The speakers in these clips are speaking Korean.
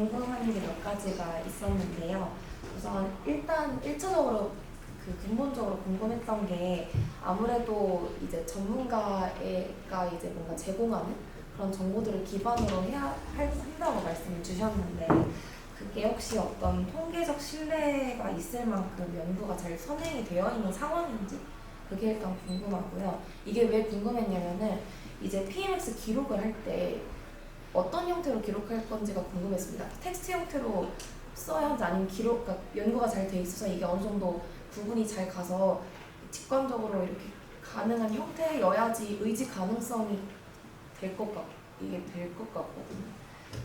궁금한 게 몇 가지가 있었는데요. 우선 일단 1차적으로 근본적으로 궁금했던 게 아무래도 이제 전문가가 이제 뭔가 제공하는 그런 정보들을 기반으로 한다고 말씀을 주셨는데 그게 혹시 어떤 통계적 신뢰가 있을 만큼 연구가 잘 선행이 되어 있는 상황인지 그게 일단 궁금하고요. 이게 왜 궁금했냐면은 이제 PMS 기록을 할 때 어떤 형태로 기록할 건지가 궁금했습니다. 텍스트 형태로 써야 하는지 아니면 그러니까 연구가 잘 돼 있어서 이게 어느 정도 구분이 잘 가서 직관적으로 이렇게 가능한 형태여야지 의지 가능성이 이게 될 것 같거든요.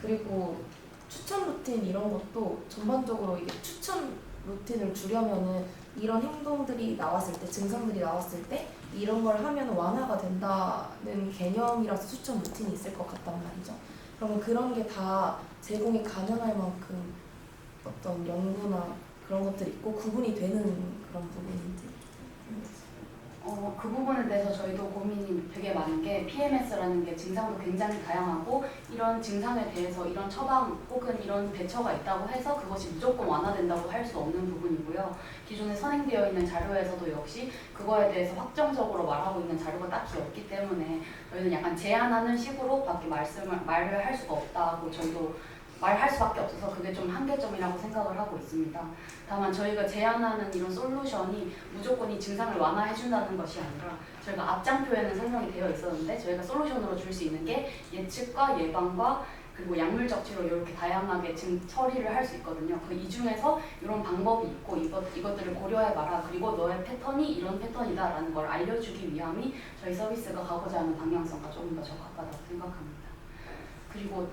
그리고 추천 루틴 이런 것도 전반적으로 이게 추천 루틴을 주려면은 이런 행동들이 나왔을 때, 증상들이 나왔을 때 이런 걸 하면 완화가 된다는 개념이라서 추천 루틴이 있을 것 같단 말이죠. 그러면 그런 게 다 제공이 가능할 만큼 어떤 연구나 그런 것들이 있고 구분이 되는 그런 부분인지. 그 부분에 대해서 저희도 고민이 되게 많은 게 PMS라는 게 증상도 굉장히 다양하고 이런 증상에 대해서 이런 처방 혹은 이런 대처가 있다고 해서 그것이 무조건 완화된다고 할 수 없는 부분이고요. 기존에 선행되어 있는 자료에서도 역시 그거에 대해서 확정적으로 말하고 있는 자료가 딱히 없기 때문에 저희는 약간 제안하는 식으로밖에 말을 할 수가 없다고 저희도 말할 수밖에 없어서 그게 좀 한계점이라고 생각을 하고 있습니다. 다만 저희가 제안하는 이런 솔루션이 무조건 이 증상을 완화해준다는 것이 아니라 저희가 앞장표에는 설명이 되어 있었는데 저희가 솔루션으로 줄 수 있는 게 예측과 예방과 그리고 약물적 치료 이렇게 다양하게 처리를 할 수 있거든요. 그 이 중에서 이런 방법이 있고 이것들을 고려해봐라. 그리고 너의 패턴이 이런 패턴이다라는 걸 알려주기 위함이 저희 서비스가 가고자 하는 방향성과 조금 더 적합하다고 생각합니다. 그리고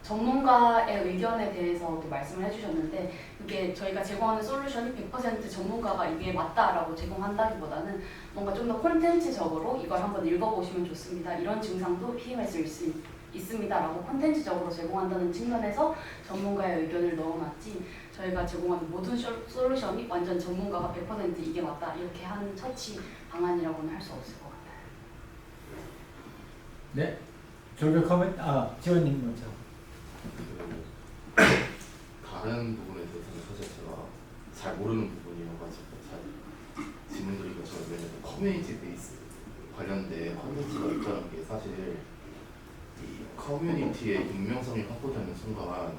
전문가의 의견에 대해서도 말씀을 해주셨는데 이게 저희가 제공하는 솔루션이 100% 전문가가 이게 맞다라고 제공한다기보다는 뭔가 좀 더 콘텐츠적으로 이걸 한번 읽어보시면 좋습니다. 이런 증상도 PMS일 수 있습니다라고 콘텐츠적으로 제공한다는 측면에서 전문가의 의견을 넣어놨지 저희가 제공하는 모든 솔루션이 완전 전문가가 100% 이게 맞다 이렇게 한 처치 방안이라고는 할 수 없을 것 같아요. 네, 졸별 커멘트. 지원님 먼저. 다른 부분에 대해서는 사실 제가 잘 모르는 부분이어가지고 잘 질문드리기가 저는 왜냐면 커뮤니티 베이스 관련된 컨텐츠가 있다는 게 사실 이 커뮤니티의 익명성이 확보되는 순간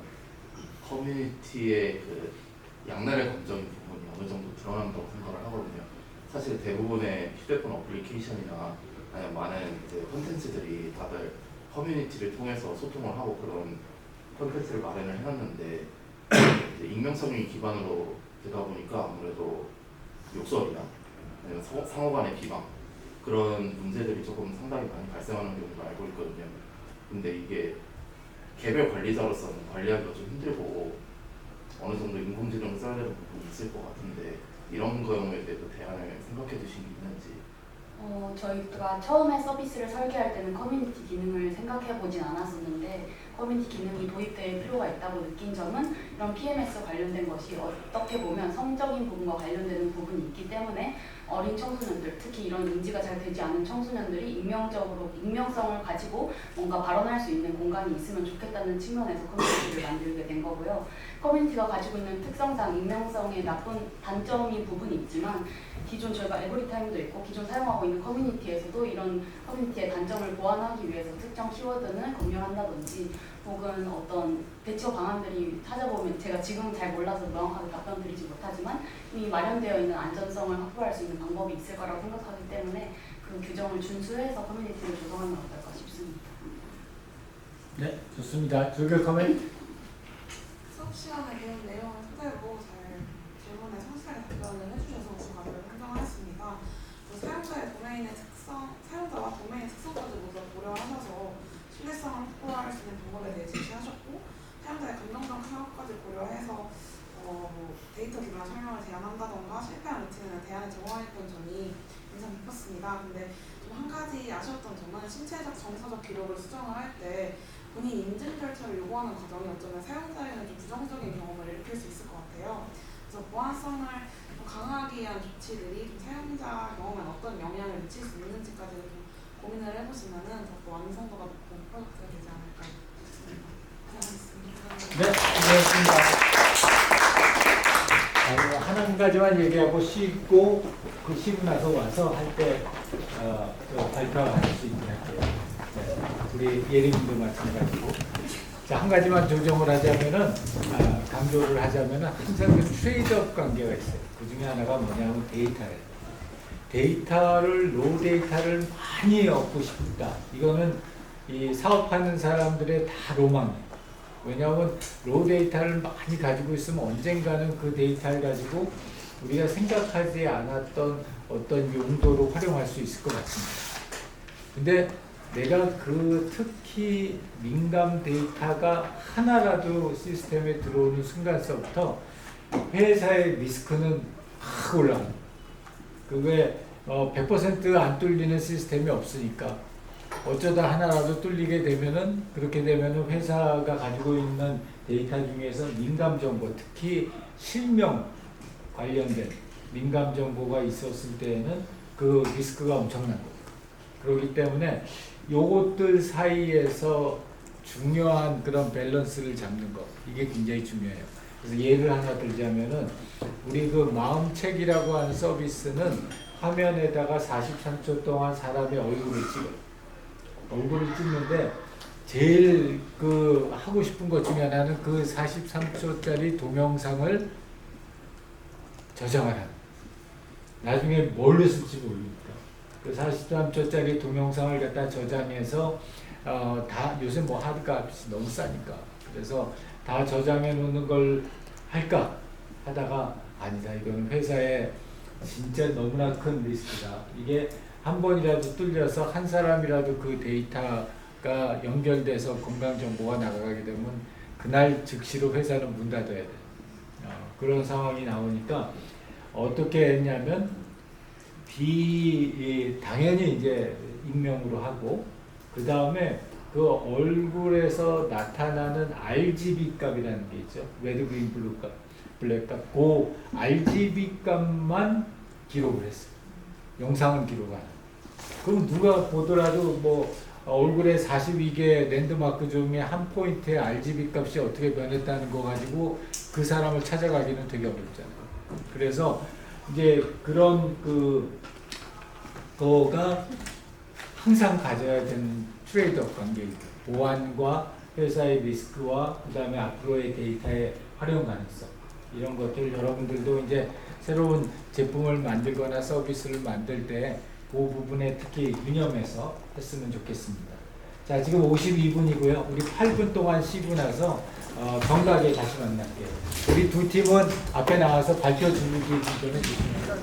커뮤니티의 그 양날의 검적인 부분이 어느 정도 드러난다고 생각을 하거든요. 사실 대부분의 휴대폰 어플리케이션이나 아니면 많은 이제 콘텐츠들이 다들 커뮤니티를 통해서 소통을 하고 그런 콘텐츠를 마련을 해놨는데 이제 익명성이 기반으로 되다 보니까 아무래도 욕설이나 아니면 상호 간의 비방 그런 문제들이 조금 상당히 많이 발생하는 경우도 알고 있거든요. 근데 이게 개별 관리자로서는 관리하기가 좀 힘들고 어느 정도 인공지능을 써야 되는 부분이 있을 것 같은데 이런 경우에 대해서 대안을 생각해 두신 게 있는지. 저희가 처음에 서비스를 설계할 때는 커뮤니티 기능을 생각해 보진 않았었는데 커뮤니티 기능이 도입될 필요가 있다고 느낀 점은 이런 PMS 관련된 것이 어떻게 보면 성적인 부분과 관련되는 부분이 있기 때문에 어린 청소년들, 특히 이런 인지가 잘 되지 않은 청소년들이 익명성을 가지고 뭔가 발언할 수 있는 공간이 있으면 좋겠다는 측면에서 커뮤니티를 만들게 된 거고요. 커뮤니티가 가지고 있는 특성상 익명성의 나쁜 단점인 부분이 있지만 기존 저희가 에브리타임도 있고 기존 사용하고 있는 커뮤니티에서도 이런 커뮤니티의 단점을 보완하기 위해서 특정 키워드는 검열한다든지 혹은 어떤 대처 방안들이 찾아보면 제가 지금 잘 몰라서 명확하게 답변 드리지 못하지만 이미 마련되어 있는 안전성을 확보할 수 있는 방법이 있을 거라고 생각하기 때문에 그 규정을 준수해서 커뮤니티를 조성하면 어떨까 싶습니다. 네, 좋습니다. 졸별 커멘트. 수업 시간에 배운 내용을 토대로 잘 질문에 성실하게 답변을 해주셔서 제가 늘 행동하였습니다. 사용자의 도메인의 특성, 사용자와 도메인의 특성까지 모두 고려하셔서 신뢰성을 확보할 수 있는 방법에 대해 제시하셨고 사용자의 감정적 상황까지 고려해서 데이터 기반의 설명을 제안한다던가 실패한 루틴에는 대안을 제공하였던 점이 인상 깊었습니다. 근데 좀 한 가지 아쉬웠던 점은 신체적 정서적 기록을 수정을 할 때 본인 인증 절차를 요구하는 과정이 어쩌면 사용자에는 좀 부정적인 경험을 일으킬 수 있을 것 같아요. 그래서 보안성을 강화하기 위한 조치들이 좀 사용자 경험에 어떤 영향을 미칠 수 있는지까지 좀 고민을 해보시면은 더 완성도가 높은 프로젝트가 되지 않을까 싶습니다. 네. 한 가지만 얘기하고 쉬고 쉬고 나서 와서 할 때 발표할 수 있게 할게요. 네. 우리 예림도 마찬가지고. 자, 한 가지만 조정을 하자면은 강조를 하자면은 항상 그 트레이드업 관계가 있어요. 그 중에 하나가 뭐냐면 데이터예요. 로우 데이터를 많이 얻고 싶다. 이거는 이 사업하는 사람들의 다 로망이에요. 왜냐하면 로우 데이터를 많이 가지고 있으면 언젠가는 그 데이터를 가지고 우리가 생각하지 않았던 어떤 용도로 활용할 수 있을 것 같습니다. 근데 내가 특히 민감 데이터가 하나라도 시스템에 들어오는 순간서부터 회사의 리스크는 확 올라갑니다. 그게 100% 안 뚫리는 시스템이 없으니까 어쩌다 하나라도 뚫리게 되면은 그렇게 되면은 회사가 가지고 있는 데이터 중에서 민감 정보, 특히 실명 관련된 민감 정보가 있었을 때에는 그 리스크가 엄청난 거예요. 그렇기 때문에 요것들 사이에서 중요한 그런 밸런스를 잡는 것, 이게 굉장히 중요해요. 그래서 예를 하나 들자면은 우리 그 마음책이라고 하는 서비스는 화면에다가 43초 동안 사람의 얼굴을 찍어요. 얼굴을 찍는데 제일 하고 싶은 것 중에 하나는 그 43초짜리 동영상을 저장을 하는. 나중에 뭘로 쓸지 모르니까. 그 43초짜리 동영상을 갖다 저장해서 다 요새 뭐 하드값이 너무 싸니까. 그래서 다 저장해 놓는 걸 할까 하다가 아니다. 이거는 회사에 진짜 너무나 큰 리스크다. 이게 한 번이라도 뚫려서 한 사람이라도 그 데이터가 연결돼서 건강정보가 나가게 되면 그날 즉시로 회사는 문 닫아야 돼. 그런 상황이 나오니까 어떻게 했냐면 당연히 이제 익명으로 하고 그 다음에 그 얼굴에서 나타나는 RGB 값이라는 게 있죠. 레드, 그린, 블루 값, 블랙 값. 그 RGB 값만 기록을 했어요. 영상은 기록 안 해요. 그럼 누가 보더라도 뭐 얼굴에 42개 랜드마크 중에 한 포인트의 RGB 값이 어떻게 변했다는 거 가지고 그 사람을 찾아가기는 되게 어렵잖아요. 그래서 이제 그런 거가 항상 가져야 되는 트레이드업 관계입니다. 보안과 회사의 리스크와 그 다음에 앞으로의 데이터의 활용 가능성, 이런 것들 여러분들도 이제 새로운 제품을 만들거나 서비스를 만들 때 그 부분에 특히 유념해서 했으면 좋겠습니다. 자, 지금 52분이고요. 우리 8분 동안 쉬고 나서 정각에 다시 만날게요. 우리 두 팀은 앞에 나와서 발표 준비 좀 해주시면